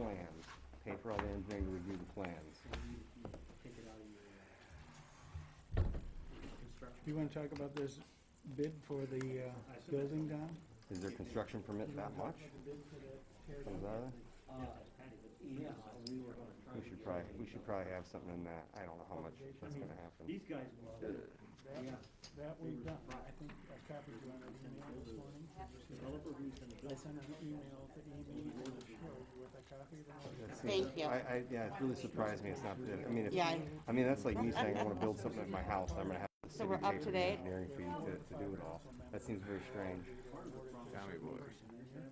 plans, pay for all the engineering to review the plans. Take it out of your construction. You wanna talk about this bid for the, building down? Is their construction permit that much? Comes out of there? Yeah, we were gonna try. We should probably have something in that. I don't know how much that's gonna happen. These guys will, yeah. That we've done, I think I copied you on an email this morning. Developer who's gonna I sent an email to Amy and Cheryl with a copy of the. That Thank seems- you. Yeah, it really surprised me it's not bid. I mean, if, Yeah. I mean, that's like me saying I wanna build something at my house, I'm gonna have the So city we're pay up for to the date? engineering fee to do it all. That seems very strange. Tommy boy. You're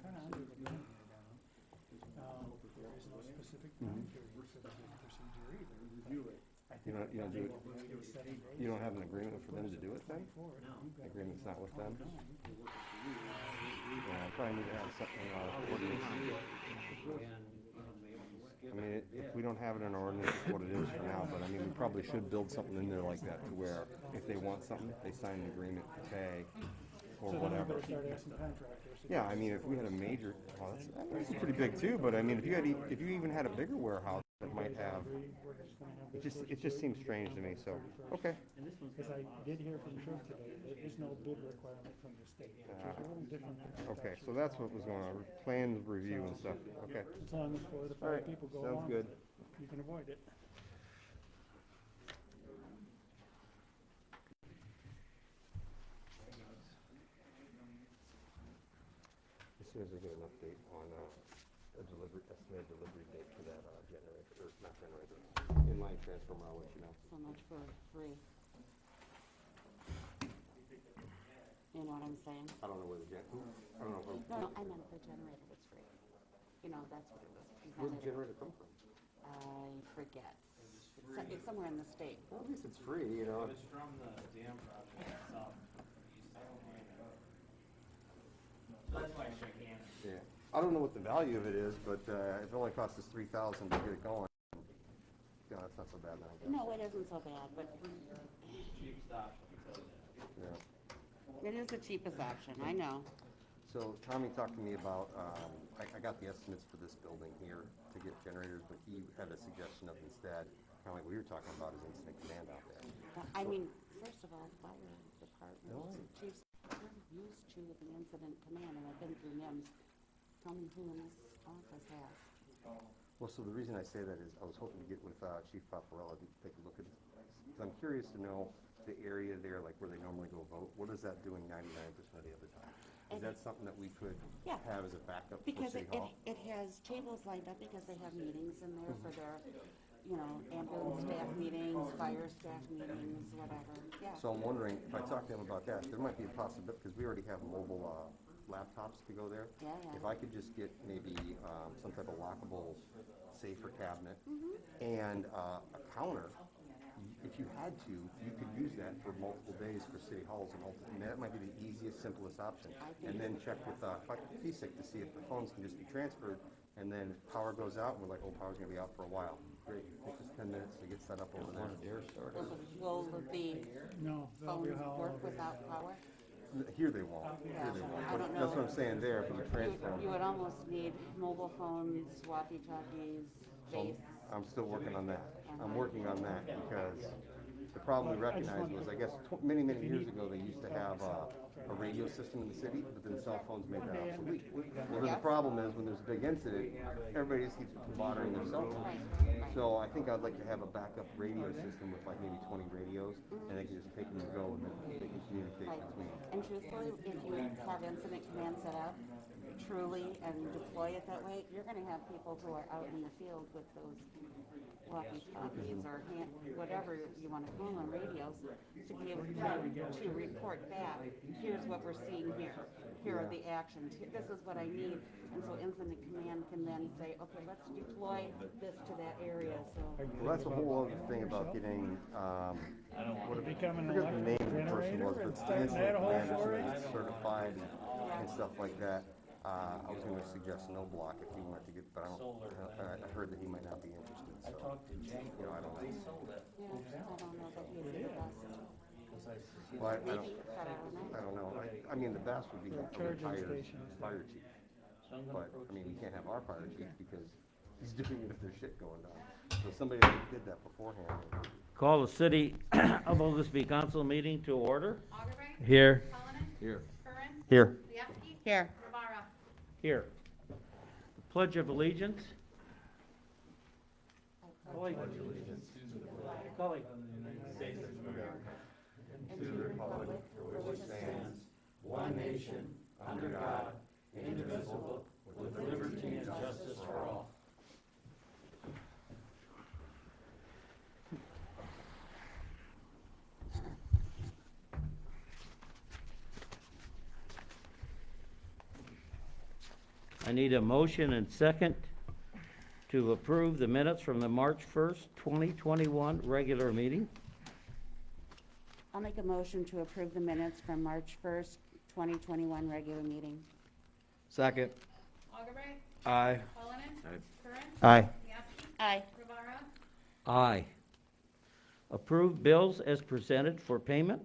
kinda under the gun there now. There is no specific time period for the bid procedure either. Review it. You don't do it, you don't have an agreement for them to do it then? The agreement's not with them? Yeah, I probably need to have something in our ordinance. I mean, if we don't have it in our ordinance, it's what it is for now, but I mean, we probably should build something in there like that to where if they want something, they sign an agreement to pay or So then we whatever. better start asking contractors. Yeah, I mean, if we had a major, well, that's pretty big too, but I mean, if you even had a bigger warehouse that might have, it just seems strange to me, so, okay. Because I did hear from Truth today, there is no bid requirement from the state, which is a little different than. Okay, so that's what was going on, plan review and stuff, okay. As long as 4 to 5 Alright, people go sounds along, good. you can avoid it. As soon as I get an update on estimated delivery date for that generator, or not generator, inline transformer, I'll let you know. So much for free. You know what I'm saying? I don't know where I don't know No, no, I meant the generator was free. You know, that's what it was where'd the presented. generator come from? I forget. It's somewhere in the state. Well, at least it's free, you know. It was from the dam project itself. That's why I shook hands. Yeah. I don't know what the value of it is, but if it only costs us $3,000 to get it going, yeah, that's not so bad then, I guess. No, it isn't so bad, but Cheapest option, because Yeah. it is the cheapest option, I know. So Tommy talked to me about, I got the estimates for this building here to get generators, but he had a suggestion of instead, kind of like we were talking about, is incident command out there. I mean, first of all, fire department, No. chiefs, they're used to the incident command, and I've been through NIMS. Tell me who in this office has. Well, so the reason I say that is I was hoping to get with Chief Paparella to take a look at it. 'Cause I'm curious to know the area there, like where they normally go vote. What is that doing 99% of the other time? Is that something that we could Yeah. have as a backup for Because City Hall? it has tables lined up because they have meetings in there for their, you know, ambulance staff meetings, fire staff meetings, whatever, yeah. So I'm wondering, if I talk to him about that, there might be a possibility, because we already have mobile laptops to go there. Yeah, yeah. If I could just get maybe some type of lockable safer cabinet Mm-hmm. and a counter, if you had to, you could use that for multiple days for city halls and that might be the easiest, simplest option. And then check with PSIC to see if the phones can just be transferred, and then power goes out, and we're like, oh, power's gonna be out for a while. Great, take us 10 minutes to get set up over there. Will the No, they'll be phones hauling work over. without power? Here they won't. Yeah, Here they won't. I don't That's know. what I'm saying there, if you transfer You them. would almost need mobile phones, walkie-talkies, base. I'm still working on that. I'm working on that because the problem we recognized was, I guess, many, many years ago, they used to have a radio system in the city, but then cell phones made that obsolete. Well, then the problem is when there's a big incident, everybody just keeps bothering their cell phones. So I think I'd like to have a backup radio system with like maybe 20 radios, and they can just take them and go, and then they can communicate Right. between. And truthfully, if you have incident command set up truly and deploy it that way, you're gonna have people who are out in the field with those walkie-talkies or whatever you wanna call them, radios, to be able to report back, here's what we're seeing here, here are the actions, this is what I need. And so incident command can then say, okay, let's deploy this to that area, so. Well, that's a whole other thing about getting, Becoming I an forget the name of the person was, generator and but starting incident that whole commanders story? that get certified and stuff like that. I was gonna suggest no block if he wanted to get, but I heard that he might not be interested, so, you know, I don't know. Yeah, I don't know that he's the best. Well, Maybe Federal Night. I don't know, I mean, the best would be a Charging retired station. fire chief. But, I mean, we can't have our fire chief because He's doing it if there's shit going on. So somebody that did that beforehand. Call the City of Oglesby Council meeting to order. Augubright. Here. Cullinan. Here. Curran. Here. Mieski. Here. Rivara. Here. Pledge of Allegiance. Calling. Calling. I need a motion and second to approve the minutes from the March 1st, 2021 regular meeting. I'll make a motion to approve the minutes from March 1st, 2021 regular meeting. Second. Augubright. Aye. Cullinan. Aye. Curran. Aye. Mieski. Aye. Rivara. Aye. Approve bills as presented for payment.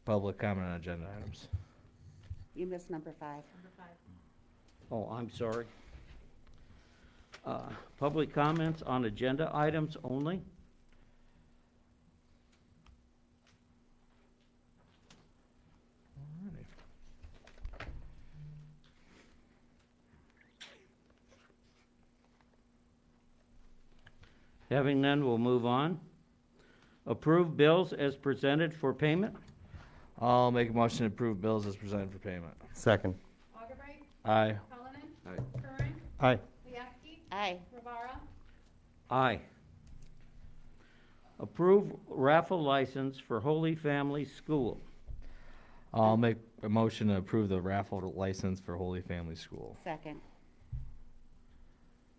Public comment on agenda items. You missed number 5. Number 5. Oh, I'm sorry. Public comments on agenda items only. Having none, we'll move on. Approve bills as presented for payment. I'll make a motion to approve bills as presented for payment. Second. Augubright. Aye. Cullinan. Aye. Curran. Aye. Mieski. Aye. Rivara. Aye. Approve raffle license for Holy Family School. I'll make a motion to approve the raffle license for Holy Family School. Second.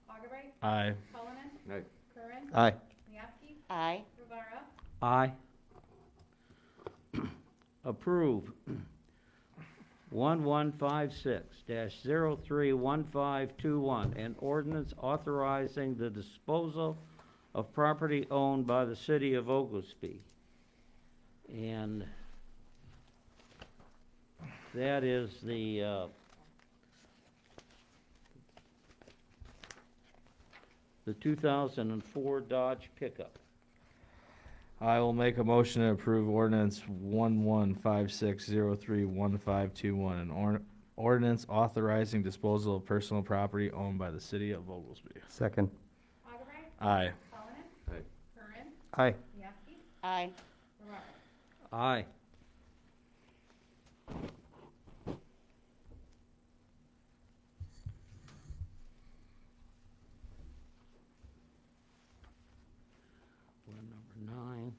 Augubright. Aye. Cullinan. Aye. Curran. Aye. Mieski. Aye. Rivara. Aye. Approve 1156-031521, an ordinance authorizing the disposal of property owned by the City of Oglesby. And that is the 2004 Dodge pickup. I will make a motion to approve ordinance 1156031521, an ordinance authorizing disposal of personal property owned by the City of Oglesby. Second. Augubright. Aye. Cullinan. Aye. Curran. Aye. Mieski. Aye. Rivara. Aye. Number 9.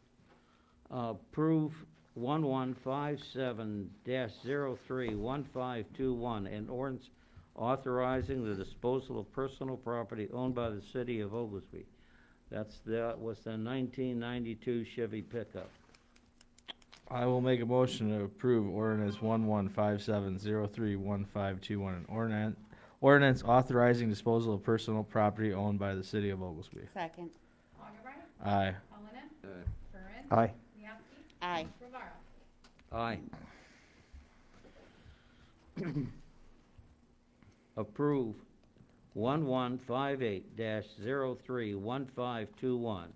Approve 1157-031521, an ordinance authorizing the disposal of personal property owned by the City of Oglesby. That was the 1992 Chevy pickup. I will make a motion to approve ordinance 1157031521, an ordinance authorizing disposal of personal property owned by the City of Oglesby. Second. Augubright. Aye. Cullinan. Curran. Aye. Mieski. Aye. Rivara. Aye. Approve 1158-031521,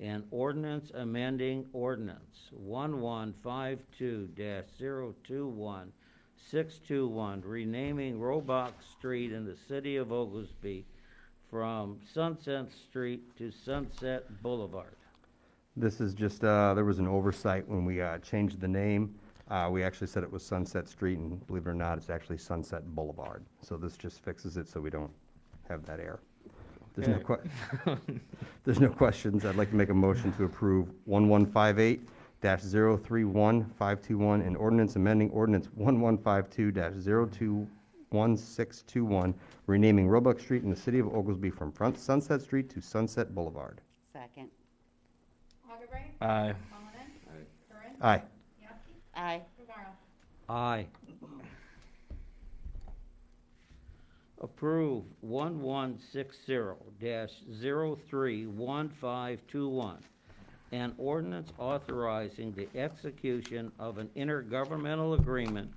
an ordinance amending ordinance 1152-021621, renaming Roebuck Street in the City of Oglesby from Sunset Street to Sunset Boulevard. This is just, there was an oversight when we changed the name. We actually said it was Sunset Street, and believe it or not, it's actually Sunset Boulevard. So this just fixes it so we don't have that error. There's no there's no questions. I'd like to make a motion to approve 1158-031521, an ordinance amending ordinance 1152-021621, renaming Roebuck Street in the City of Oglesby from Sunset Street to Sunset Boulevard. Second. Augubright. Aye. Cullinan. Curran. Aye. Mieski. Aye. Rivara. Aye. Approve 1160-031521, an ordinance authorizing the execution of an intergovernmental agreement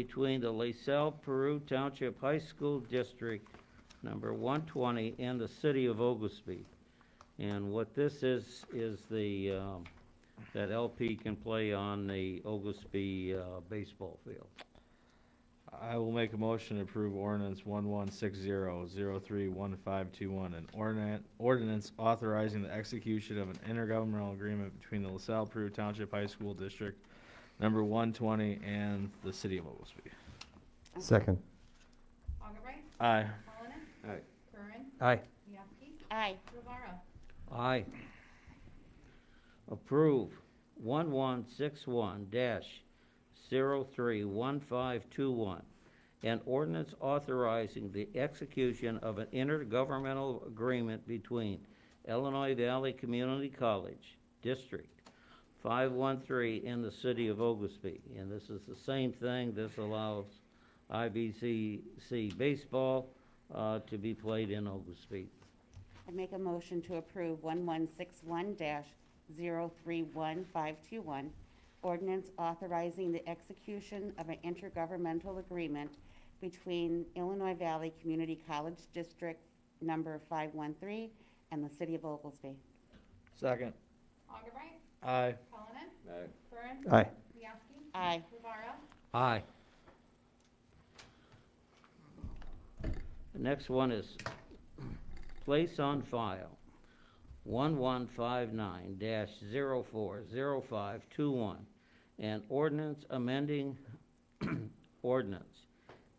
between the LaSalle Peru Township High School District number 120 and the city of Oglesby. And what this is the, that LP can play on the Oglesby baseball field. I will make a motion to approve ordinance 1160031521, an ordinance authorizing the execution of an intergovernmental agreement between the LaSalle Peru Township High School District number 120 and the city of Oglesby. Second. Augubright. Aye. Cullinan. Aye. Curran. Aye. Miyake. Aye. Rivera. Aye. Approve 1161-031521, an ordinance authorizing the execution of an intergovernmental agreement between Illinois Valley Community College District 513 and the city of Oglesby. And this is the same thing. This allows IVCC baseball to be played in Oglesby. I make a motion to approve 1161-031521, ordinance authorizing the execution of an intergovernmental agreement between Illinois Valley Community College District number 513 and the city of Oglesby. Second. Augubright. Aye. Cullinan. Aye. Curran. Aye. Miyake. Aye. Rivera. Aye. The next one is place on file 1159-040521, and ordinance amending ordinance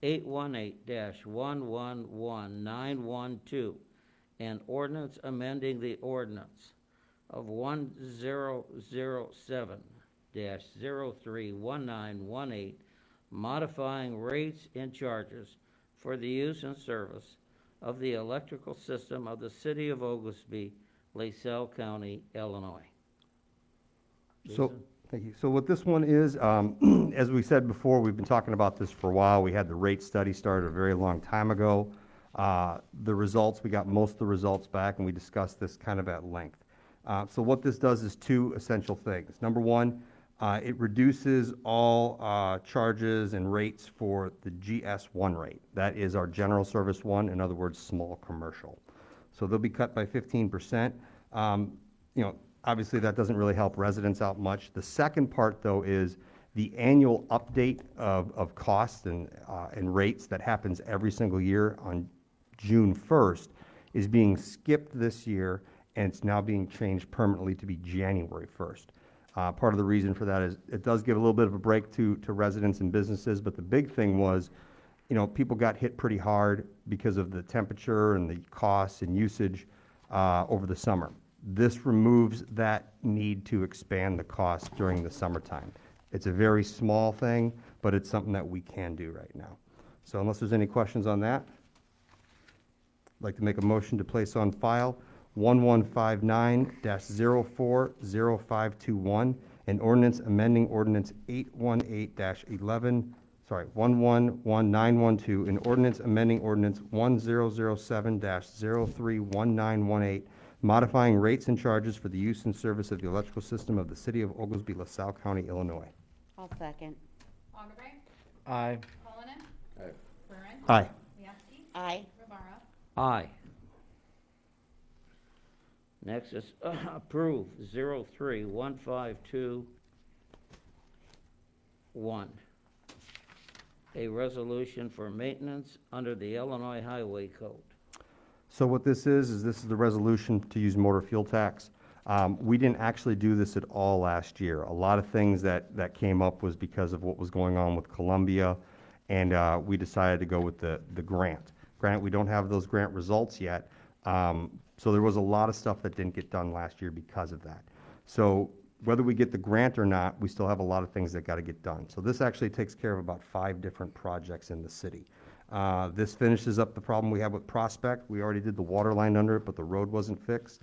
818-111912, and ordinance amending the ordinance of 1007-031918, modifying rates and charges for the use and service of the electrical system of the city of Oglesby, LaSalle County, Illinois. So, Jason? thank you. So what this one is, as we said before, we've been talking about this for a while. We had the rate study started a very long time ago. The results, we got most of the results back, and we discussed this kind of at length. So what this does is two essential things. Number one, it reduces all charges and rates for the GS1 rate. That is our general service one, in other words, small commercial. So they'll be cut by 15%. You know, obviously that doesn't really help residents out much. The second part, though, is the annual update of costs and rates that happens every single year on June 1st is being skipped this year, and it's now being changed permanently to be January 1st. Part of the reason for that is it does give a little bit of a break to residents and businesses, but the big thing was, you know, people got hit pretty hard because of the temperature and the costs and usage over the summer. This removes that need to expand the cost during the summertime. It's a very small thing, but it's something that we can do right now. So unless there's any questions on that, I'd like to make a motion to place on file 1159-040521, an ordinance amending ordinance 111912, an ordinance amending ordinance 1007-031918, modifying rates and charges for the use and service of the electrical system of the city of Oglesby, LaSalle County, Illinois. I'll second. Augubright. Aye. Cullinan. Aye. Curran. Aye. Miyake. Aye. Rivera. Aye. Next is approve 03152-1, a resolution for maintenance under the Illinois Highway Code. So what this is this is the resolution to use motor fuel tax. We didn't actually do this at all last year. A lot of things that came up was because of what was going on with Columbia, and we decided to go with the grant. Granted, we don't have those grant results yet, so there was a lot of stuff that didn't get done last year because of that. So whether we get the grant or not, we still have a lot of things that got to get done. So this actually takes care of about 5 different projects in the city. This finishes up the problem we have with Prospect. We already did the water line under it, but the road wasn't fixed.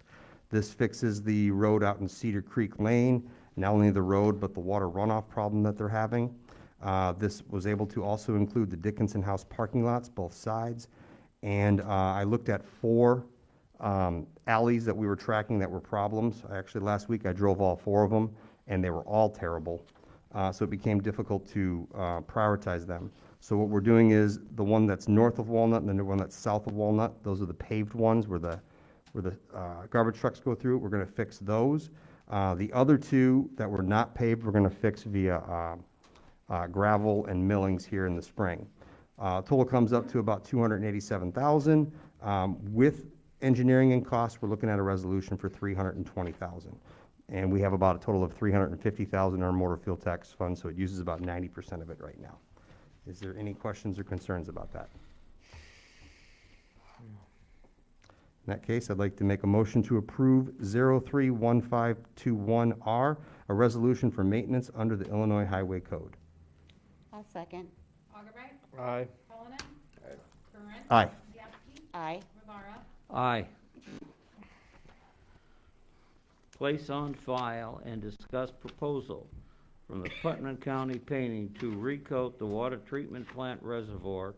This fixes the road out in Cedar Creek Lane, not only the road, but the water runoff problem that they're having. This was able to also include the Dickinson House parking lots, both sides. And I looked at 4 alleys that we were tracking that were problems. Actually, last week I drove all 4 of them, and they were all terrible. so it became difficult to prioritize them. So what we're doing is the one that's north of Walnut and then the one that's south of Walnut, those are the paved ones where the garbage trucks go through. We're gonna fix those. The other two that were not paved, we're gonna fix via gravel and millings here in the spring. Total comes up to about 287,000. With engineering and costs, we're looking at a resolution for 320,000. And we have about a total of 350,000 in our motor fuel tax fund, so it uses about 90% of it right now. Is there any questions or concerns about that? In that case, I'd like to make a motion to approve 031521R, a resolution for maintenance under the Illinois Highway Code. I'll second. Augubright. Aye. Cullinan. Curran. Aye. Yasi. Aye. Rivera. Aye. Place on file and discuss proposal from the Putnam County Painting to recoat the water treatment plant reservoir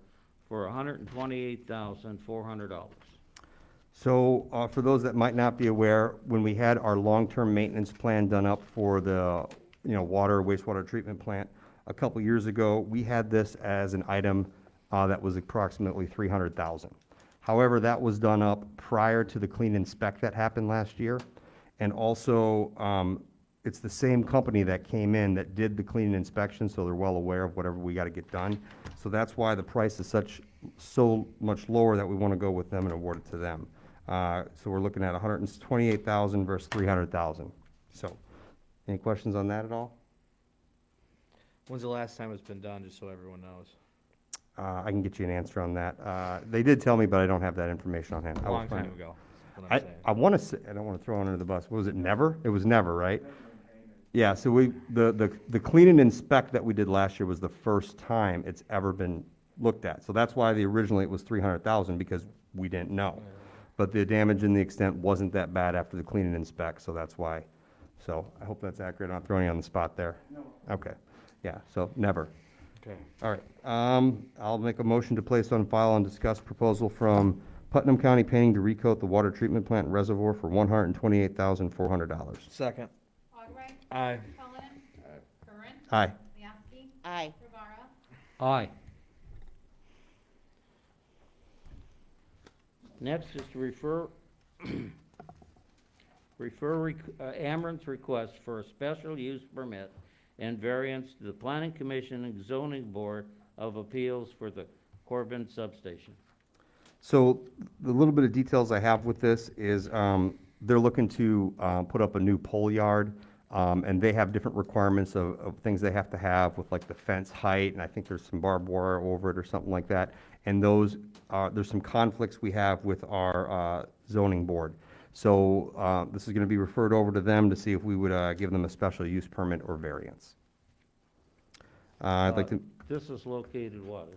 for $128,400. So, for those that might not be aware, when we had our long-term maintenance plan done up for the, water, wastewater treatment plant a couple years ago, we had this as an item, that was approximately 300,000. However, that was done up prior to the clean inspect that happened last year. And also, it's the same company that came in that did the clean inspection, so they're well aware of whatever we gotta get done. So that's why the price is so much lower that we wanna go with them and award it to them. So we're looking at 128,000 versus 300,000. So, any questions on that at all? When's the last time it's been done, just so everyone knows? I can get you an answer on that. They did tell me, but I don't have that information on hand. I A will long find time it. ago, is what I'm saying. I wanna say, I don't wanna throw under the bus. Was it never? It was never, right? Yeah, so the clean and inspect that we did last year was the first time it's ever been looked at. So that's why originally it was 300,000, because we didn't know. But the damage and the extent wasn't that bad after the clean and inspect, so that's why. So I hope that's accurate. I'm not throwing you on the spot there. No. Okay, yeah, so never. Okay. All right, I'll make a motion to place on file and discuss proposal from Putnam County Painting to recoat the water treatment plant reservoir for $128,400. Second. Augubright. Aye. Cullinan. Curran. Aye. Yasi. Aye. Rivera. Aye. Next is to refer Ameren's request for a special use permit and variance to the Planning Commission and Zoning Board of Appeals for the Corbin Substation. So the little bit of details I have with this is they're looking to put up a new pole yard, and they have different requirements of things they have to have with like the fence height, and I think there's some barbed wire over it or something like that. And those, there's some conflicts we have with our zoning board. So this is going to be referred over to them to see if we would give them a special use permit or variance. I'd like to, This is located what,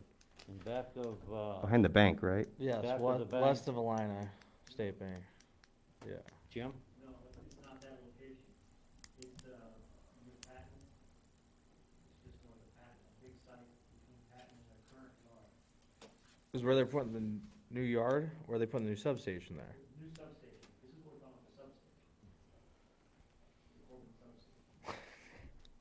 in back of, behind the bank, right? Yes, Back of the bank. west of Alina State Bank. Yeah. Jim? No, it's not that location. It's, near Patton. It's just north of Patton, a big site between Patton and their current yard. Is where they're putting the new yard, or are they putting the new substation there? New substation, this is what we're calling the substation. The Corbin substation.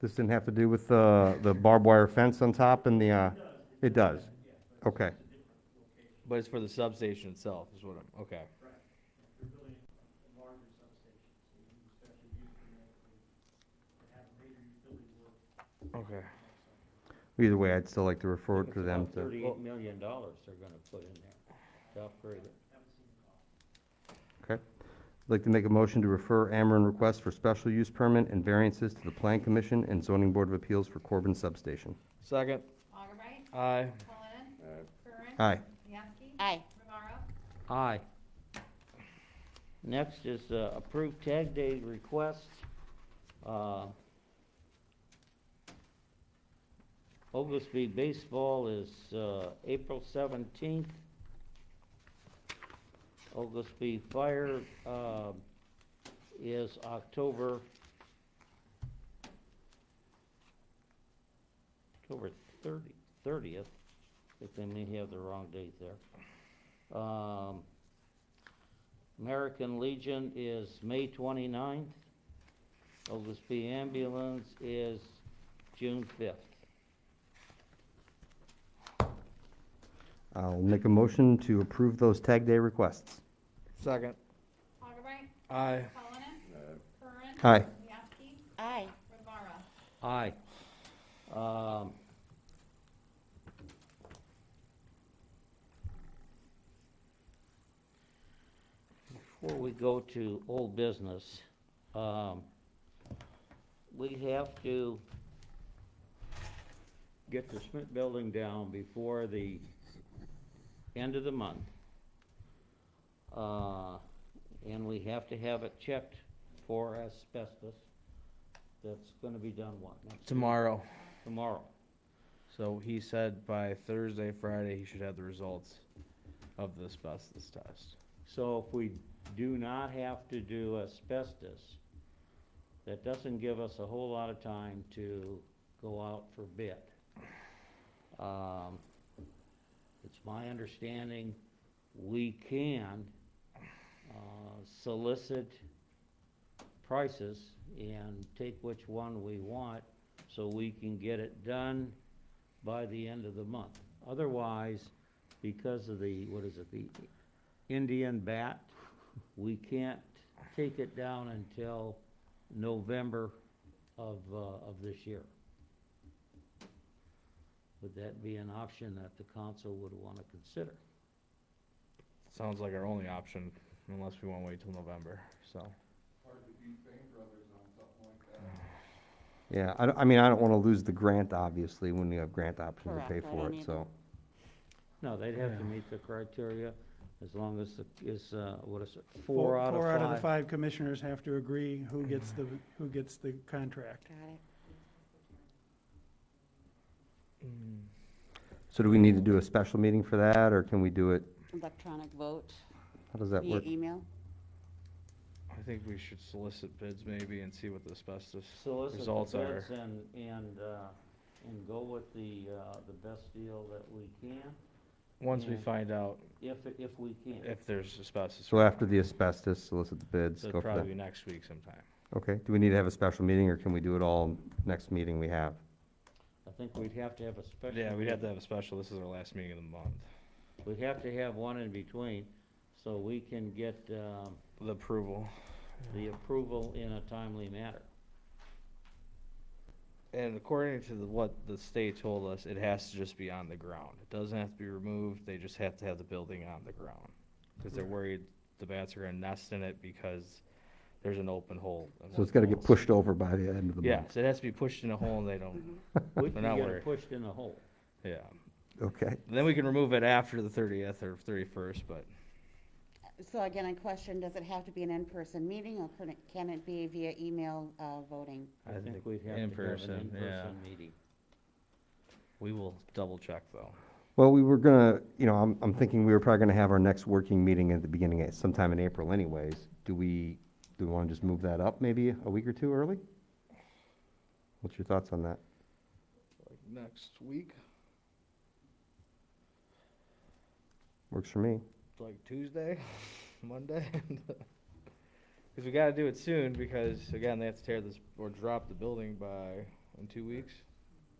This didn't have to do with the barbed wire fence on top and the, it does? Okay. But it's for the substation itself, is what I'm, okay. Correct. They're building a larger substation, so you need a special use permit to have major utility work. Okay. Either way, I'd still like to refer it to them to. $38 million they're gonna put in there to upgrade it. Okay. I'd like to make a motion to refer Ameren request for special use permit and variances to the Plan Commission and Zoning Board of Appeals for Corbin Substation. Second. Augubright. Aye. Cullinan. Curran. Aye. Yasi. Aye. Rivera. Aye. Next is approved tag day request. Oglesby baseball is April 17th. Oglesby fire is October 30th. If they may have the wrong date there. American Legion is May 29th. Oglesby Ambulance is June 5th. I'll make a motion to approve those tag day requests. Second. Augubright. Aye. Cullinan. Curran. Aye. Mieski. Aye. Rivera. Aye. Before we go to old business, we have to get the Schmidt building down before the end of the month. And we have to have it checked for asbestos. That's gonna be done what, next week? Tomorrow. Tomorrow. So he said by Thursday, Friday, he should have the results of the asbestos test. So if we do not have to do asbestos, that doesn't give us a whole lot of time to go out for bid. It's my understanding we can solicit prices and take which one we want so we can get it done by the end of the month. Otherwise, because of the, what is it, the Indian bat, we can't take it down until November of this year. Would that be an option that the council would wanna consider? Sounds like our only option, unless we wanna wait till November, so. Yeah, I mean, I don't wanna lose the grant, obviously, when you have grant options to pay Correct, I for don't it, so. No, they'd have to Yeah. meet the criteria as long as what is it, four out Four out of the of five? 5 commissioners have to agree who gets the contract. Got it. So do we need to do a special meeting for that, or can we do it, Electronic vote how does that via work? email. I think we should solicit bids maybe and see what the asbestos Solicit the results are. bids and go with the best deal that we can, Once we Yeah. find out if we can. if there's asbestos. So after the asbestos, solicit the bids, So go it'd for probably be that. next week sometime. Okay, do we need to have a special meeting, or can we do it all next meeting we have? I think we'd have to have a special. Yeah, we'd have to meeting. have a special, this is our last meeting of the month. We'd have to have one in between, so we can get, The approval. the approval in a timely manner. And according to what the state told us, it has to just be on the ground. It doesn't have to be removed, they just have to have the building on the ground. Cause they're worried the bats are gonna nest in it because there's an open hole. in So one it's gotta get wall. pushed over by the end of the month? Yeah, so it has to be pushed in a hole and they don't, We They're can not get worried. it pushed in a hole. yeah. Okay, Then we can remove it after the 30th or 31st, but So again, a question, does it have to be an in-person meeting, or can it be via email voting? I think we'd have to in have person, an yeah. in-person meeting. we will double check though. well, we were gonna, I'm thinking we were probably gonna have our next working meeting at the beginning, sometime in April anyways. Do we wanna just move that up maybe a week or two early? What's your thoughts on that? Like next week, Works for me. like Tuesday, Monday. Cause we gotta do it soon because again, they have to tear this or drop the building in 2 weeks.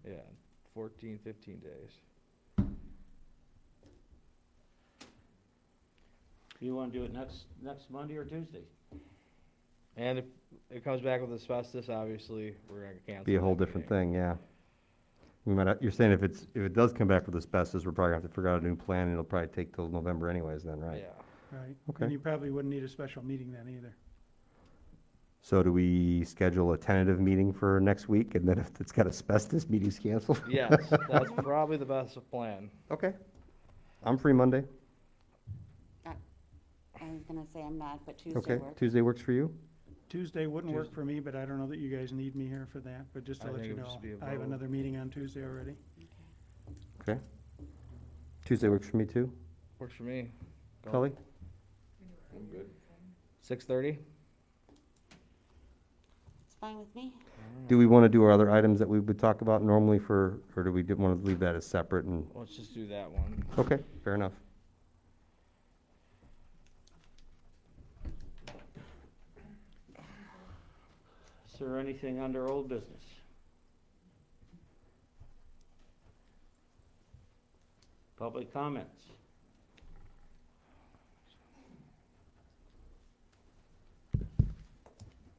Yeah, 14, 15 days. You wanna do it next Monday or Tuesday? And if it comes back with asbestos, obviously, we're gonna cancel. Be a whole that different meeting. thing, yeah. You're saying if it does come back with asbestos, we're probably gonna have to figure out a new plan, and it'll probably take till November anyways then, right? Yeah. Right. Okay. And you probably wouldn't need a special meeting then either. So do we schedule a tentative meeting for next week, and then if it's got asbestos, meeting's canceled? Yes, that's probably the best plan. Okay. I'm free Monday. I was gonna say I'm not, but Tuesday Okay, works. Tuesday works for you? Tuesday wouldn't work for me, but I don't know that you guys need me here for that, but just to I let think you it would know, just be a I have vote. another meeting on Tuesday already. Okay. Tuesday works for me too. Works for me. Go. Kelly? 6:30? It's fine with me. Do we want to do our other items that we would talk about normally or do we want to leave that as separate and, Let's just do that one. okay, fair enough. Is there anything under old business? Public comments.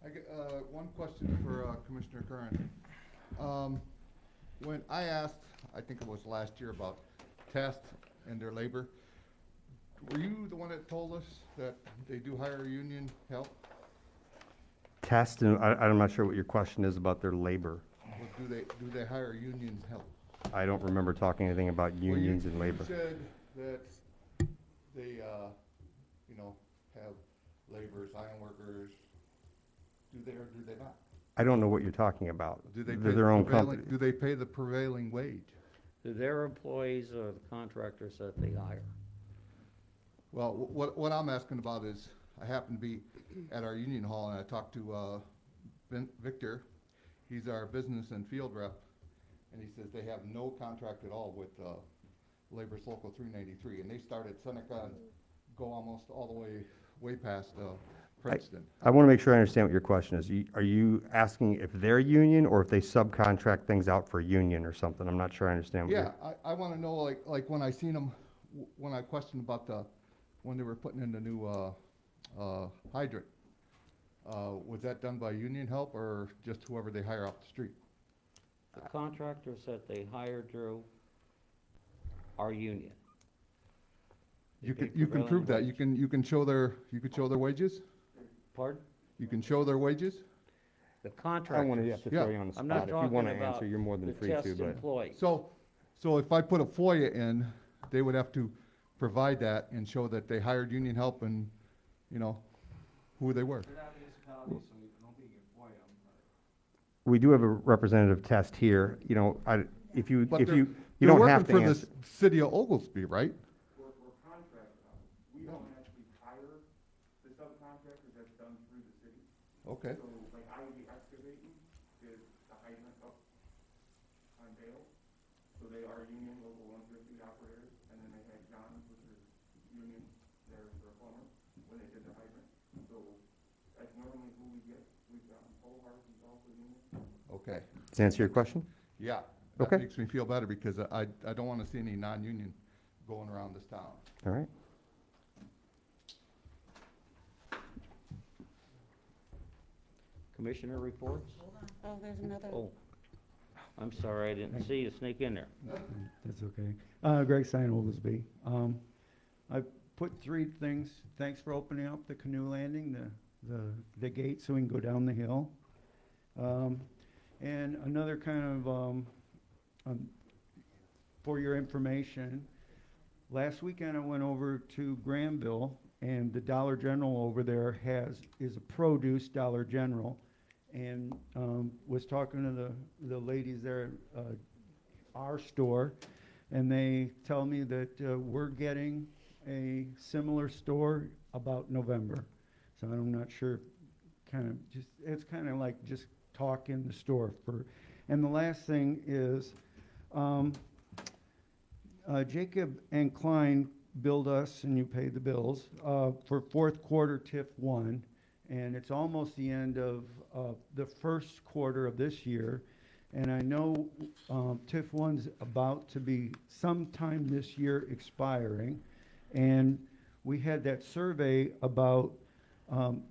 I get, one question for, Commissioner Curran. When I asked, I think it was last year, about Test and their labor, were you the one that told us that they do hire union help? Test, and I'm not sure what your question is about their labor. Or do they hire union help? I don't remember talking anything about Well, you- unions and labor. You said that they, you know, have laborers, iron workers. Do they or do they not? I don't know what you're talking about. Do they They're pay their the own prevailing, company. do they pay the prevailing wage? Do their employees or the contractors that they hire? Well, what I'm asking about is, I happened to be at our union hall and I talked to, Victor. He's our business and field rep, and he says they have no contract at all with, Labor's Local 393, and they start at Seneca and go almost all the way past, Princeton. I want to make sure I understand what your question is. Are you asking if they're union or if they subcontract things out for union or something? I'm not sure I understand. What Yeah, I wanna know, like when I seen them, when I questioned about when they were putting in the new, hydrant, was that done by union help or just whoever they hire off the street? The contractors that they hire, Drew, are union. They You pay can prevailing prove that, wage. you can show their wages? Pardon? You can show their wages? The I want contractors. to have to Yeah. throw you on the I'm spot. not If you talking want to about answer, you're more the than free test to, but. employees. So if I put a FOIA in, they would have to provide that and show that they hired union help and, you know, who they were. They're not municipalities, so you don't be FOIA them, We do have a representative Test here, you know, if you, But if they're- you They're don't working have to for the answer. city of Oglesby, right? We're contracted on. We don't actually hire the subcontractors, that's done through the city. Okay. So like I would be excavating the hydrant up on Dale. So they are union local 150 operators, and then they had John, which is union, their plumber, when they did the hydrant. So that's normally who we get. We've got Polhart, who's also union. Okay. Does that answer your question? Yeah. That Okay. makes me feel better because I don't want to see any non-union going around this town. All right. Commissioner reports? Oh, there's another. Oh, I'm sorry, I didn't see you sneak in there. That's okay. Greg Stein, Oglesby. I put three things. Thanks for opening up the canoe landing, the gate so we can go down the hill. And another kind of, for your information, last weekend I went over to Granville, and the Dollar General over there is a produce Dollar General, and was talking to the ladies there at our store, and they tell me that we're getting a similar store about November. So I'm not sure, it's kind of like just talk in the store for. And the last thing is, Jacob and Klein billed us, and you paid the bills, for fourth quarter TIF 1, and it's almost the end of the first quarter of this year, and I know TIF 1's about to be sometime this year expiring, and we had that survey about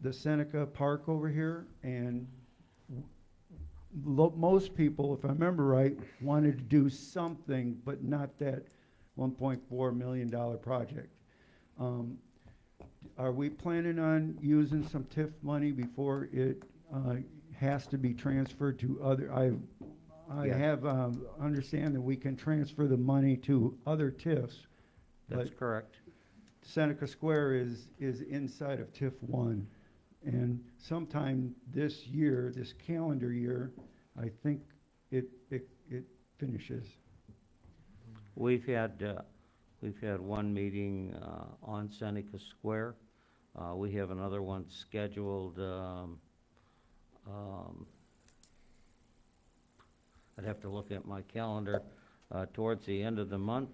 the Seneca Park over here, and most people, if I remember right, wanted to do something, but not that $1.4 million project. Are we planning on using some TIF money before it has to be transferred to other? I Yes. have understand that we can transfer the money to other TIFs, That's but correct. Seneca Square is inside of TIF 1. And sometime this year, this calendar year, I think it finishes. We've had one meeting on Seneca Square. We have another one scheduled, I'd have to look at my calendar, towards the end of the month.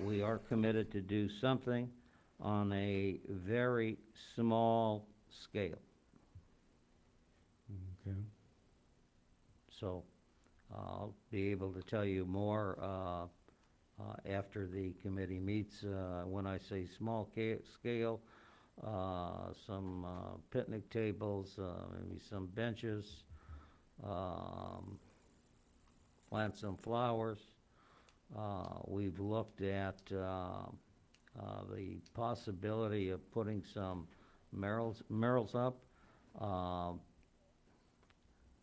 We are committed to do something on a very small scale. Okay. So I'll be able to tell you more after the committee meets. When I say small scale, some picnic tables, maybe some benches, plant some flowers. We've looked at the possibility of putting some murals up.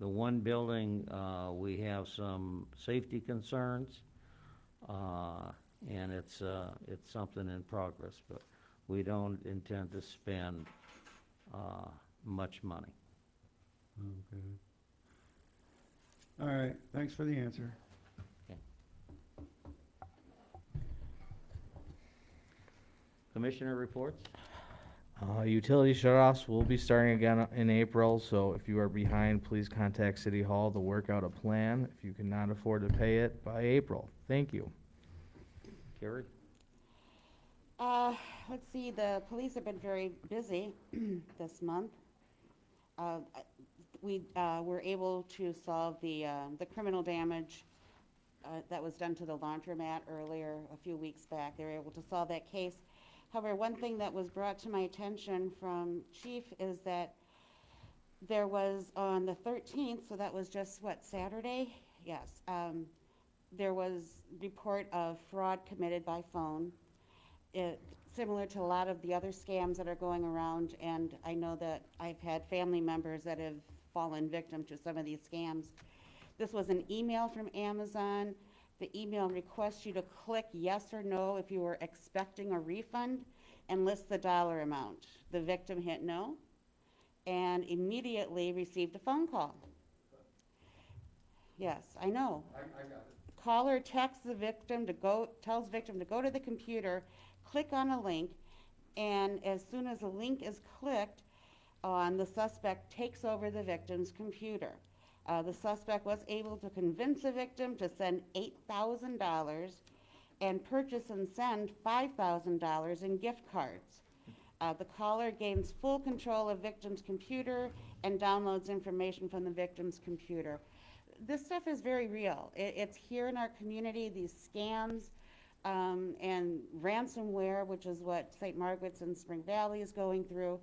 The one building, we have some safety concerns, and it's something in progress, but we don't intend to spend much money. Okay. All right, thanks for the answer. Okay. Commissioner reports? Utility shutoffs will be starting again in April, so if you are behind, please contact City Hall to work out a plan if you cannot afford to pay it by April. Thank you. Carrie? Let's see, the police have been very busy this month. We were able to solve the criminal damage that was done to the laundromat earlier, a few weeks back. They were able to solve that case. However, one thing that was brought to my attention from Chief is that there was on the 13th, so that was just, what, Saturday? Yes. There was report of fraud committed by phone, similar to a lot of the other scams that are going around, and I know that I've had family members that have fallen victim to some of these scams. This was an email from Amazon. The email requests you to click yes or no if you were expecting a refund and list the dollar amount. The victim hit no and immediately received a phone call. Yes, I know. I got it. Caller texts the victim to go, tells victim to go to the computer, click on a link, and as soon as the link is clicked on, the suspect takes over the victim's computer. The suspect was able to convince the victim to send $8,000 and purchase and send $5,000 in gift cards. The caller gains full control of victim's computer and downloads information from the victim's computer. This stuff is very real. It's here in our community, these scams and ransomware, which is what St. Margaret's and Spring Valley is going through.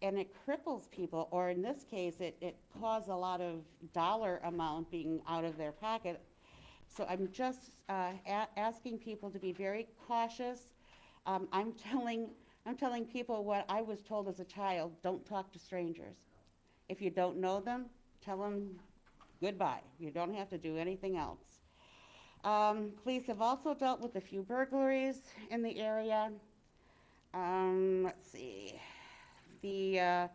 And it cripples people, or in this case, it caused a lot of dollar amount being out of their pocket. So I'm just asking people to be very cautious. I'm telling people what I was told as a child: don't talk to strangers. If you don't know them, tell them goodbye. You don't have to do anything else. Police have also dealt with a few burglaries in the area. Let's see. The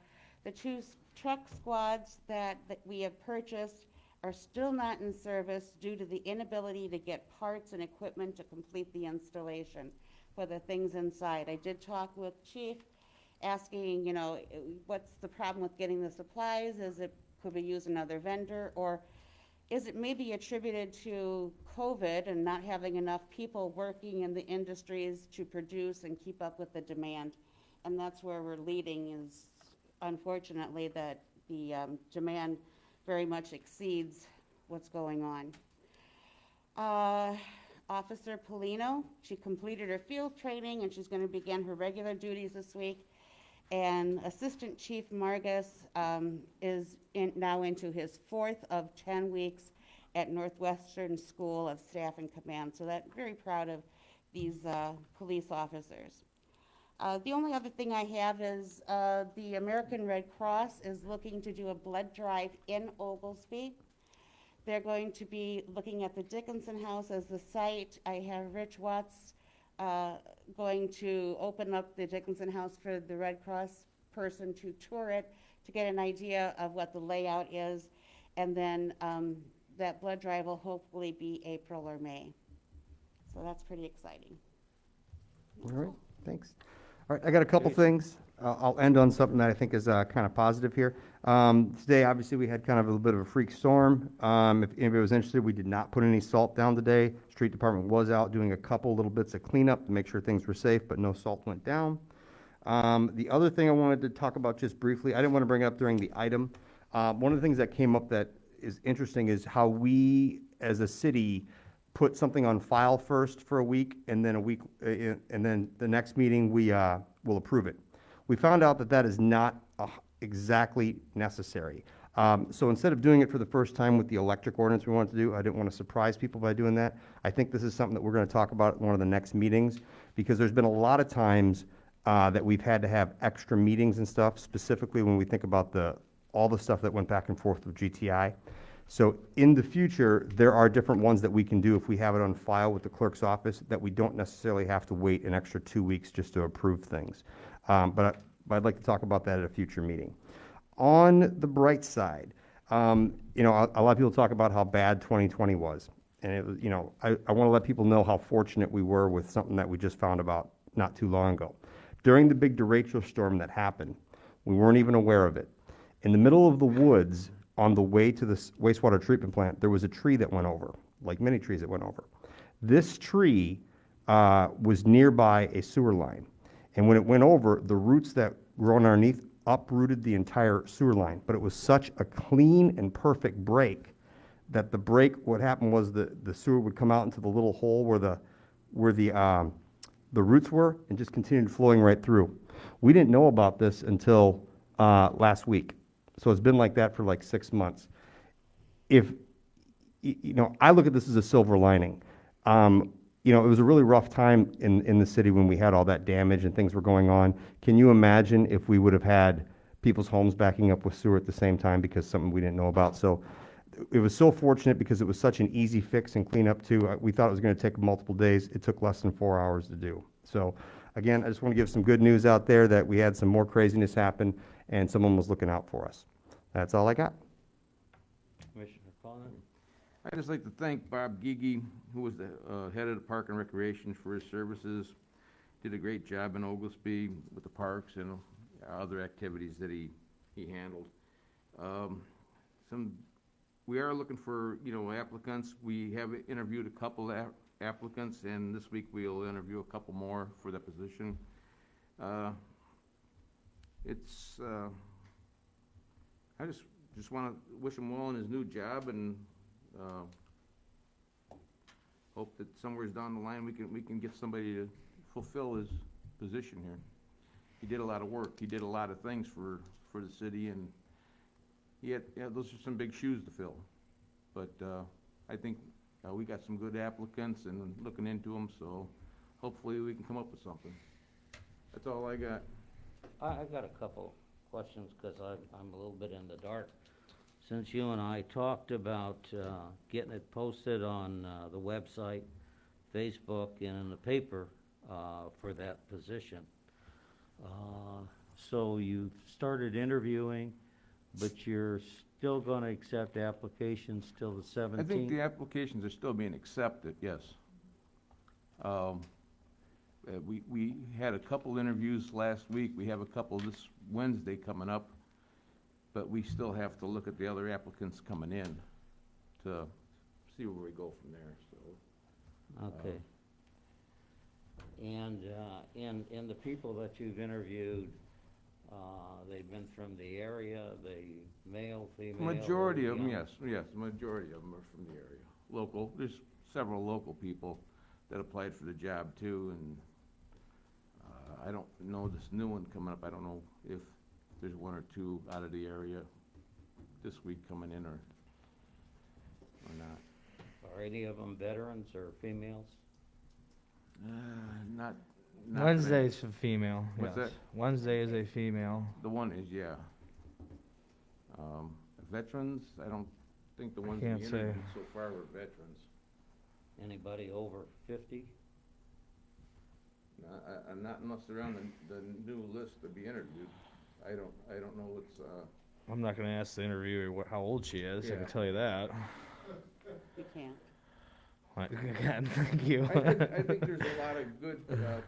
two truck squads that we have purchased are still not in service due to the inability to get parts and equipment to complete the installation for the things inside. I did talk with Chief, asking, you know, what's the problem with getting the supplies? Could we use another vendor, or is it maybe attributed to COVID and not having enough people working in the industries to produce and keep up with the demand? And that's where we're leading, is unfortunately that the demand very much exceeds what's going on. Officer Polino, she completed her field training and she's going to begin her regular duties this week. And Assistant Chief Margus is now into his 4th of 10 weeks at Northwestern School of Staff and Command. So I'm very proud of these police officers. The only other thing I have is the American Red Cross is looking to do a blood drive in Oglesby. They're going to be looking at the Dickinson House as the site. I have Rich Watts going to open up the Dickinson House for the Red Cross person to tour it, to get an idea of what the layout is. And then that blood drive will hopefully be April or May. So that's pretty exciting. All right, thanks. All right, I got a couple things. I'll end on something that I think is kind of positive here. Today, obviously, we had kind of a little bit of a freak storm. If anybody was interested, we did not put any salt down today. Street Department was out doing a couple little bits of cleanup to make sure things were safe, but no salt went down. The other thing I wanted to talk about just briefly, I didn't want to bring it up during the item. One of the things that came up that is interesting is how we, as a city, put something on file first for a week, and then and then the next meeting, we will approve it. We found out that that is not exactly necessary. So instead of doing it for the first time with the electric ordinance we wanted to do, I didn't want to surprise people by doing that. I think this is something that we're going to talk about at one of the next meetings, because there's been a lot of times that we've had to have extra meetings and stuff, specifically when we think about all the stuff that went back and forth with GTI. So in the future, there are different ones that we can do if we have it on file with the clerk's office, that we don't necessarily have to wait an extra 2 weeks just to approve things. But I'd like to talk about that at a future meeting. On the bright side, you know, a lot of people talk about how bad 2020 was. And it was, you know, I want to let people know how fortunate we were with something that we just found about not too long ago. During the big derecho storm that happened, we weren't even aware of it. In the middle of the woods, on the way to the wastewater treatment plant, there was a tree that went over, like many trees that went over. This tree was nearby a sewer line. And when it went over, the roots that grown underneath uprooted the entire sewer line. But it was such a clean and perfect break that what happened was the sewer would come out into the little hole where the roots were, and just continued flowing right through. We didn't know about this until last week. So it's been like that for like 6 months. You know, I look at this as a silver lining. You know, it was a really rough time in the city when we had all that damage and things were going on. Can you imagine if we would have had people's homes backing up with sewer at the same time because something we didn't know about? So it was so fortunate because it was such an easy fix and clean up too. We thought it was going to take multiple days. It took less than 4 hours to do. So again, I just want to give some good news out there that we had some more craziness happen and someone was looking out for us. That's all I got. Commissioner Collins? I'd just like to thank Bob Gigi, who was the head of the Park and Recreation, for his services. Did a great job in Oglesby with the parks and other activities that he handled. We are looking for, you know, applicants. We have interviewed a couple applicants, and this week we'll interview a couple more for the position. I just want to wish him well in his new job, and hope that somewhere down the line we can get somebody to fulfill his position here. He did a lot of work. He did a lot of things for the city, and those are some big shoes to fill. But I think we got some good applicants and looking into them, so hopefully we can come up with something. That's all I got. I got a couple questions, because I'm a little bit in the dark. Since you and I talked about getting it posted on the website, Facebook, and in the paper for that position. So you started interviewing, but you're still going to accept applications till the 17th? I think the applications are still being accepted, yes. We had a couple interviews last week. We have a couple this Wednesday coming up, but we still have to look at the other applicants coming in to see where we go from there, so. Okay. And in the people that you've interviewed, they've been from the area, male, female? Majority of them, young? yes, majority of them are from the area. Local, there's several local people that applied for the job too, and I don't know this new one coming up. I don't know if there's one or two out of the area this week coming in or not. Are any of them veterans or females? Not Wednesday's a female. What's yes. that? Wednesday is a female. The one is, yeah. Veterans, I don't think the ones we can't say. interviewed so far were veterans. Anybody over 50? Not unless they're on the new list to be interviewed. I don't know what's, I'm not going to ask the interviewer how old she is. I Yeah. can tell you that. You can't. Again, thank you. I think there's a lot of good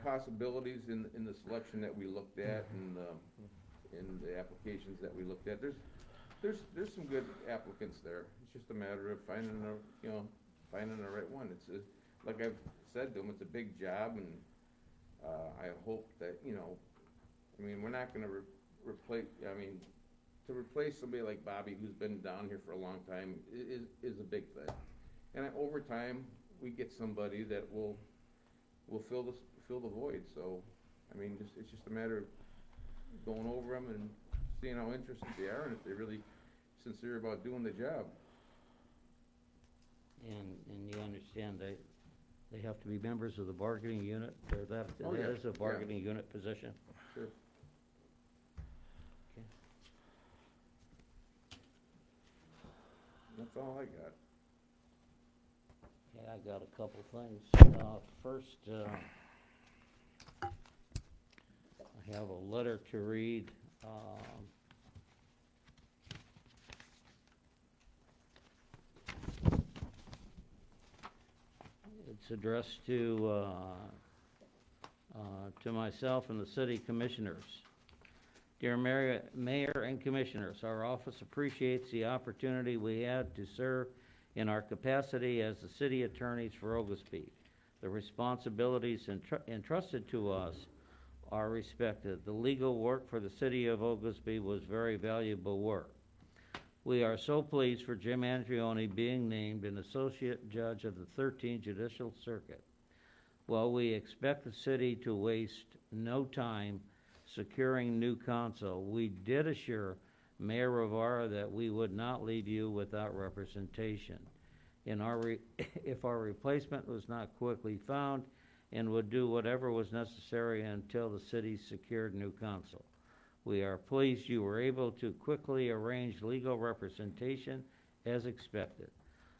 possibilities in the selection that we looked at and in the applications that we looked at. There's some good applicants there. It's just a matter of finding the right one. It's like I've said to them, it's a big job, and I hope that, we're not going to replace. To replace somebody like Bobby, who's been down here for a long time, is a big thing. And over time, we get somebody that will fill the void, so, I mean, it's just a matter of going over them and seeing how interested they are, and if they're really sincere about doing the job. And you understand they have to be members of the bargaining unit, or that Oh, yeah, is a bargaining unit position? Sure. Okay. That's all I got. Yeah, I got a couple things. First, I have a letter to read. It's addressed to myself and the city commissioners. Dear Mayor and Commissioners, our office appreciates the opportunity we had to serve in our capacity as the city attorneys for Oglesby. The responsibilities entrusted to us are respected. The legal work for the city of Oglesby was very valuable work. We are so pleased for Jim Andreoni being named an Associate Judge of the 13th Judicial Circuit. While we expect the city to waste no time securing new counsel, we did assure Mayor Rivera that we would not leave you without representation. If our replacement was not quickly found, and would do whatever was necessary until the city secured new counsel. We are pleased you were able to quickly arrange legal representation as expected.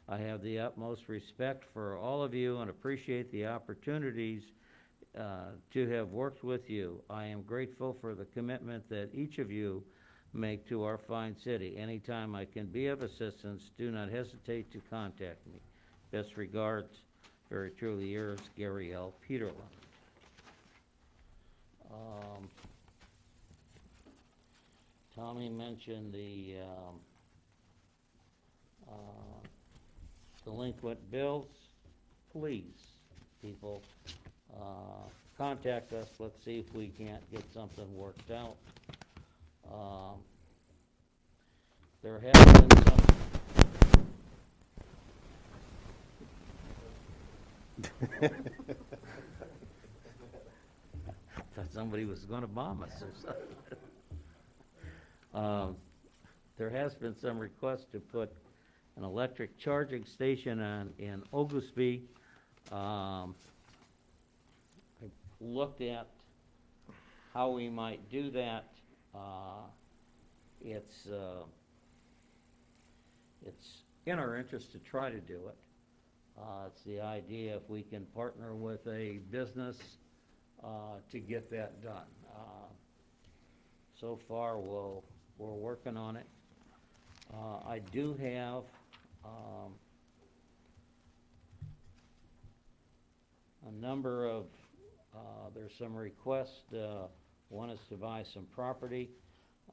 I have the utmost respect for all of you and appreciate the opportunities to have worked with you. I am grateful for the commitment that each of you make to our fine city. Anytime I can be of assistance, do not hesitate to contact me. Best regards, very truly yours, Gary L. Peterlin. Tommy mentioned the delinquent bills. Please, people, contact us. Let's see if we can't get something worked out. There has been some. Thought somebody was gonna bomb us or something. There has been some requests to put an electric charging station in Oglesby. I looked at how we might do that. It's in our interest to try to do it. It's the idea if we can partner with a business to get that done. So far, we're working on it. I do have a number of, there's some requests. One is to buy some property.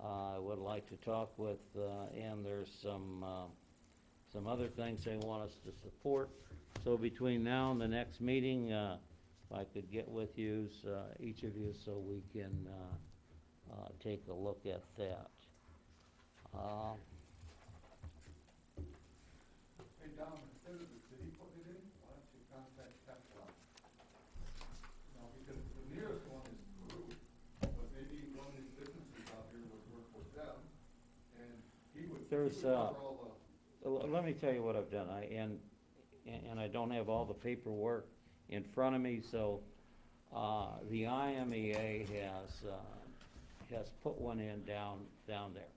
I would like to talk with, and there's some other things they want us to support. So between now and the next meeting, if I could get with you, each of you, so we can take a look at that. Hey, Dom, instead of the city putting it in, why don't you contact Tesla? You know, because the nearest one is Peru, but maybe one of these businesses out here would work with them, and he would cover all the. Let me tell you what I've done. And I don't have all the paperwork in front of me, so the IMEA has put one in down there.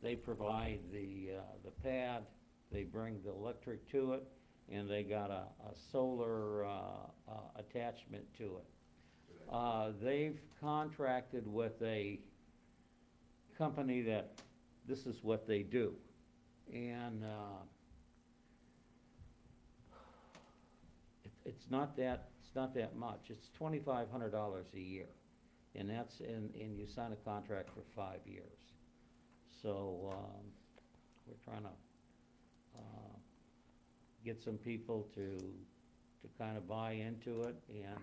They provide the pad, they bring the electric to it, and they got a solar attachment to it. They've contracted with a company that this is what they do. And it's not that much. It's $2,500 a year, and and you sign a contract for 5 years. So we're trying to get some people to kind of buy into it, and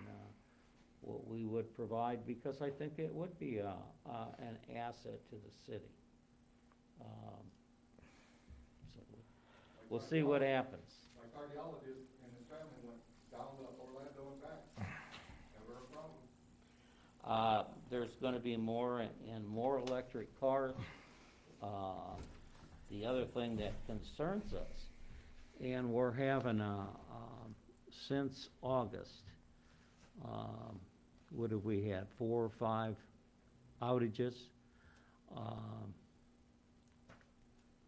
what we would provide, because I think it would be an asset to the city. So we'll see what happens. My cardiologist and his family went down to Orlando and back. Never a problem. There's gonna be more and more electric cars. The other thing that concerns us, and we're having, since August, what have we had, 4 or 5 outages?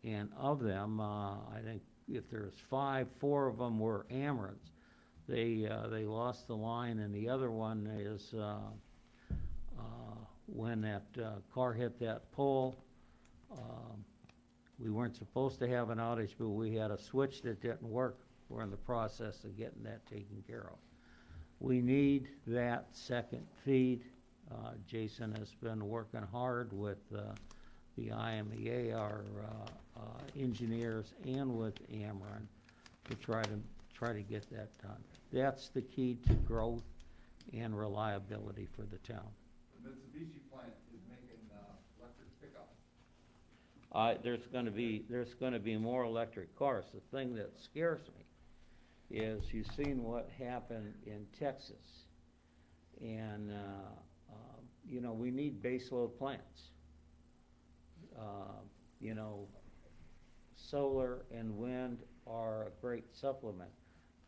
And of them, I think if there's 5, 4 of them were Amerants. They lost the line, and the other one is, when that, car hit that pole. We weren't supposed to have an outage, but we had a switch that didn't work. We're in the process of getting that taken care of. We need that second feed. Jason has been working hard with, the IMEA, our, engineers, and with Ameren to try to get that done. That's the key to growth and reliability for the town. The Mitsubishi plant is making, electric pickups. There's gonna be more electric cars. The thing that scares me is you've seen what happened in Texas. And, you know, we need baseload plants. You know, solar and wind are a great supplement,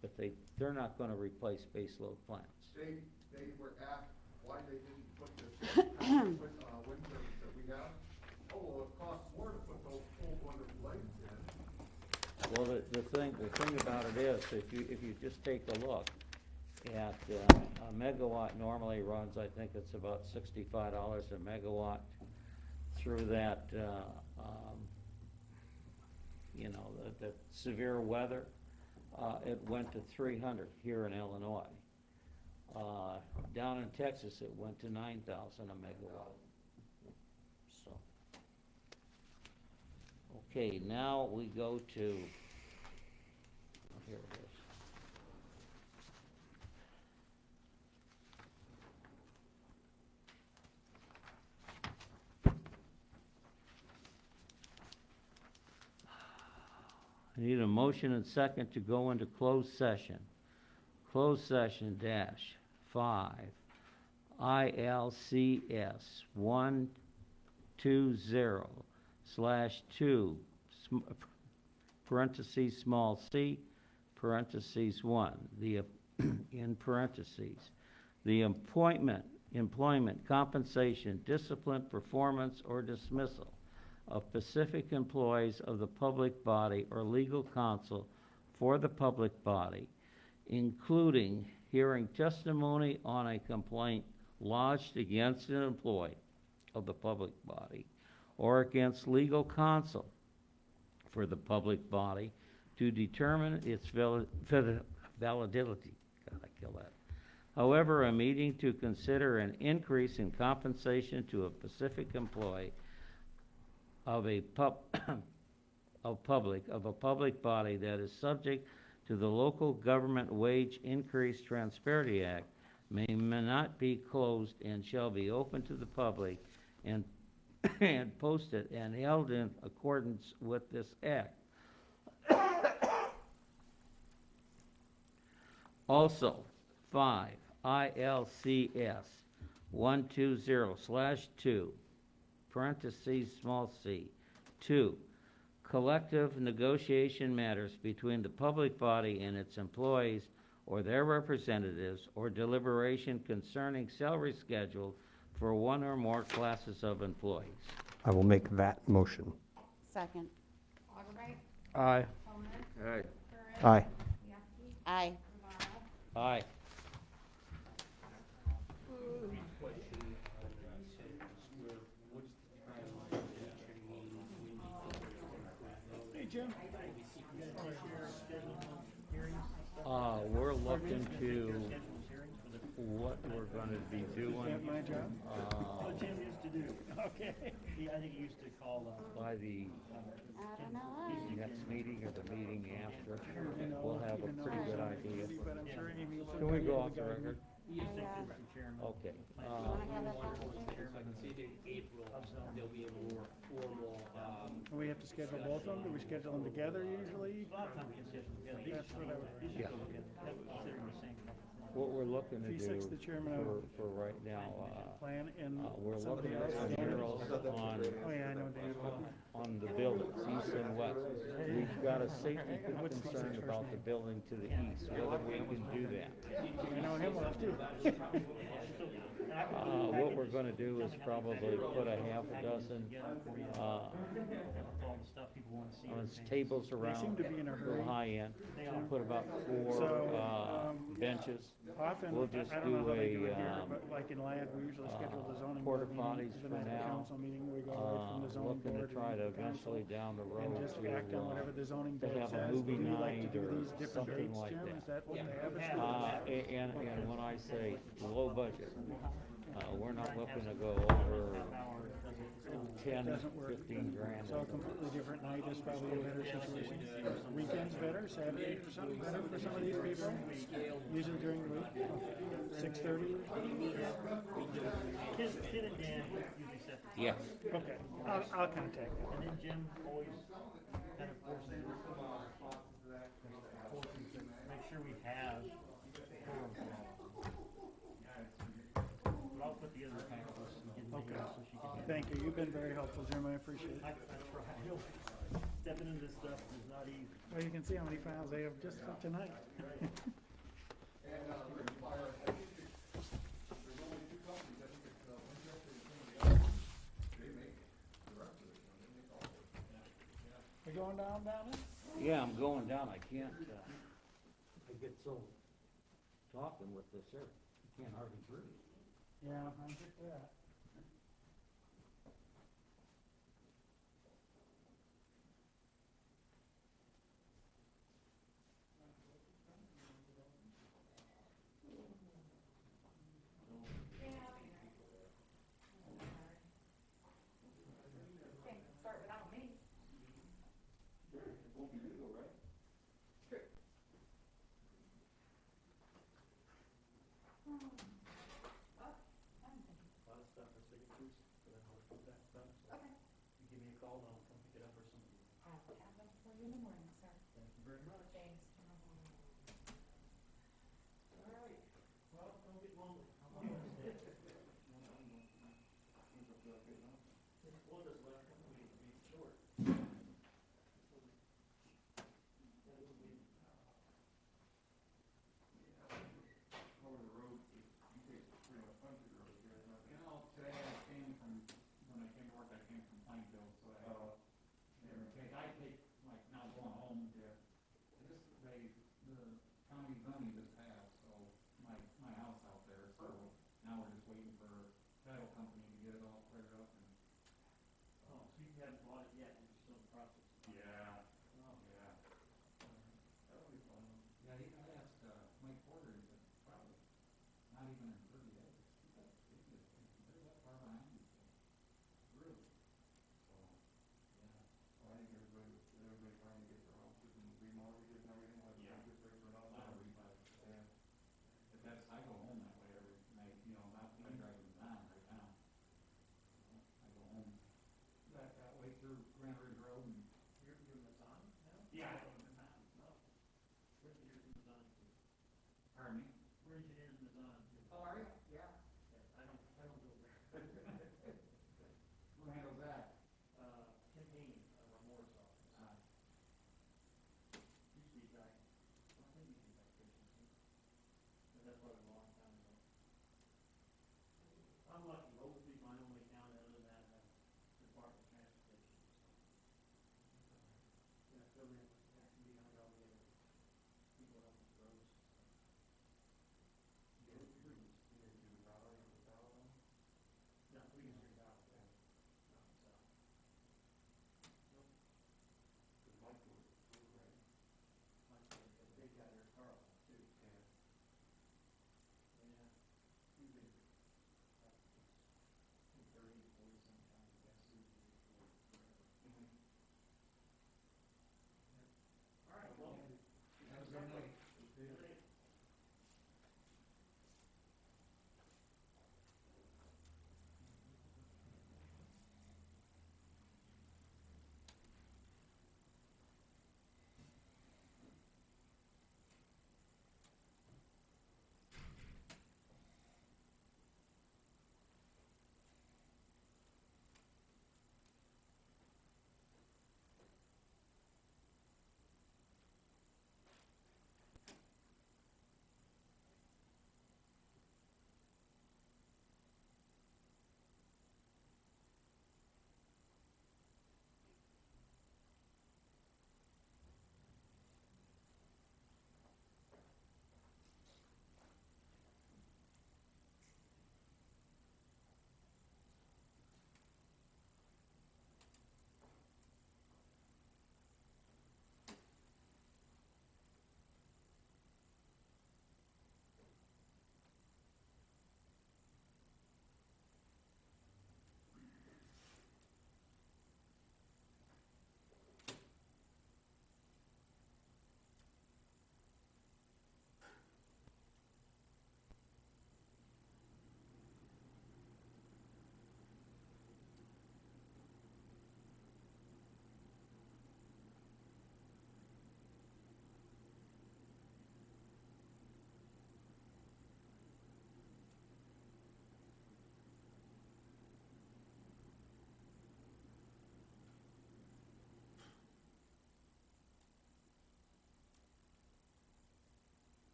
but they're not gonna replace baseload plants. They were asked why they didn't put this kind of wind service that we have. Oh, well, it costs more to put those cold weather blades in. Well, the thing about it is, if you just take a look at, a megawatt normally runs, I think it's about $65 a megawatt. Through that, you know, the severe weather, it went to 300 here in Illinois. Down in Texas, it went to 9,000 a megawatt. So, okay, now we go to, here it is. I need a motion and second to go into closed session. Closed session -5 ILCS 120/2 parentheses small c parentheses 1 the in parentheses the employment compensation discipline performance or dismissal of specific employees of the public body or legal counsel for the public body, including hearing testimony on a complaint lodged against an employee of the public body or against legal counsel for the public body to determine its validity. God, I kill that. However, a meeting to consider an increase in compensation to a specific employee of a public body that is subject to the Local Government Wage Increase Transparency Act may not be closed and shall be open to the public and posted and held in accordance with this act. Also, 5 ILCS 120/2 parentheses small c 2 collective negotiation matters between the public body and its employees or their representatives or deliberation concerning salary schedule for one or more classes of employees. I will make that motion. Second. Augubright. Aye. Coleman. Aye. Curran. Aye. Mieski. Aye. Rivera. Aye. Hey, Jim. You guys want to share scheduling hearings? We're looking to what we're gonna be Is doing, that my job? What Jim used to do. Okay. I think he used to call, by the I don't know. next meeting or the meeting after. We'll have a pretty good idea. But I'm sure Amy will. Can we go off the record? Yes, I, thank you, Mr. Chairman. Okay, you wanna have that conversation? Chairman, in April, they'll be a more formal, Do we have to schedule both of them? Do we schedule them together usually? a lot of times we can schedule together. These That's what I would- these should go together, considering the same company. what we're looking to Fee six, do the chairman of for right now, plan and we're somebody looking else. at some arrows on, Oh, yeah, I know Dan. on the buildings, east and west. We've got a safety What's the concern first about the name? building to the east, whether we can do that. I know him well too. What we're gonna do is probably put a half a dozen, All the stuff people wanna see. on tables around, seem to be in a a hurry. little high end, put about four, So, benches. Often, We'll just I don't know do how they do a, it here, but like in LAD, we usually schedule the zoning porta board meeting, potties the for night of the now. council meeting, we go right from the zoning Looking board to try and to the council. eventually down the road And just act on whatever the zoning to board have a says. movie Do you like night to do or these different something dates, like Jim? that. Is that what they have? And when I say low budget, we're not looking to go over 10, Doesn't work. 15 grand. So a completely different night is probably a better situation. Weekends better, Saturday or something better for some of these people? Usually during the week, 6:30? Kid and Dan usually set the. Yes. Okay, I'll contact them. And then Jim always kind of forces to make sure we have quorum for all. But I'll put together a packet list and get it Okay. so she can. Thank you, you've been very helpful, Jim, I appreciate it. I try. Stepping into this stuff is not easy. Well, you can see how many files they have just for tonight. We going down there? Yeah, I'm going down, I can't, I get so talking with this here, I can't hardly breathe. Yeah, I get that. Start without me. A lot of stuff for signatures, but then I'll put that stuff. So Okay. you give me a call and I'll come pick it up or something. Have them for you in the morning, sir. Thank you very much. Thanks. All right. Well, don't get lonely. Well, this last couple of weeks be short. Over the road, you take pretty much country roads here, isn't it? You know, today I came from, when I came to work, I came from Plainfield, so I take like, not going home,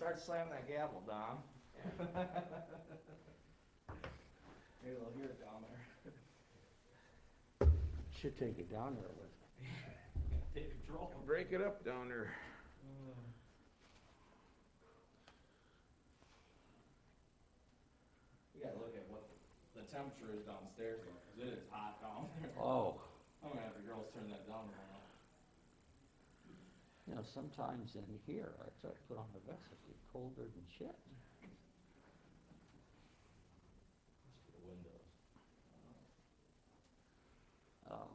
start slamming that gavel, Dom. Maybe they'll hear it down there. Should take it down there with Take control. Break it up down there. We gotta look at what the temperature is downstairs though, 'cause it is hot down there. Oh, I'm gonna have the girls turn that down right now. you know, sometimes in here, I try to put on a vest, it gets colder than shit. Let's get the windows. Oh.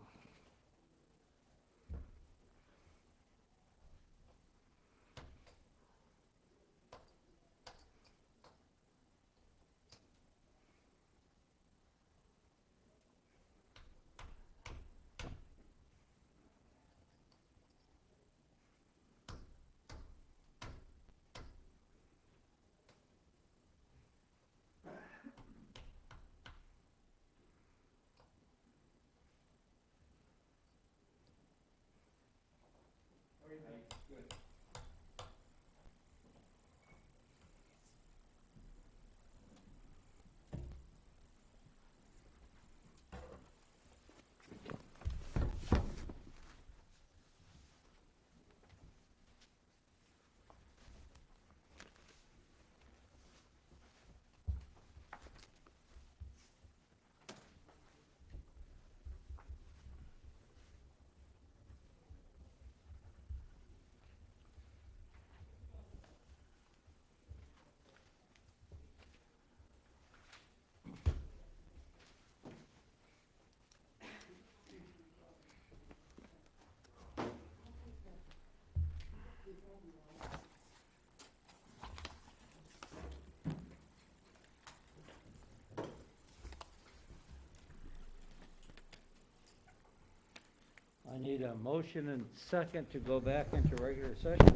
I need a motion and second to go back into regular session.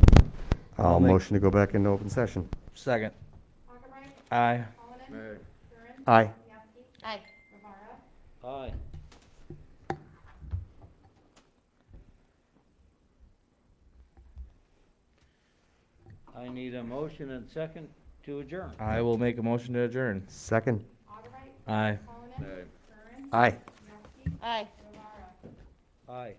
I'll make- motion to go back into open session. Second. Augubright. Aye. Cullinan. Hey. Curran. Aye. Mieski. Aye. Rivera. Aye. I need a motion and second to adjourn. I will make a motion to adjourn. Second. Augubright. Aye. Cullinan. Hey. Curran. Aye. Mieski. Aye. Rivera. Aye.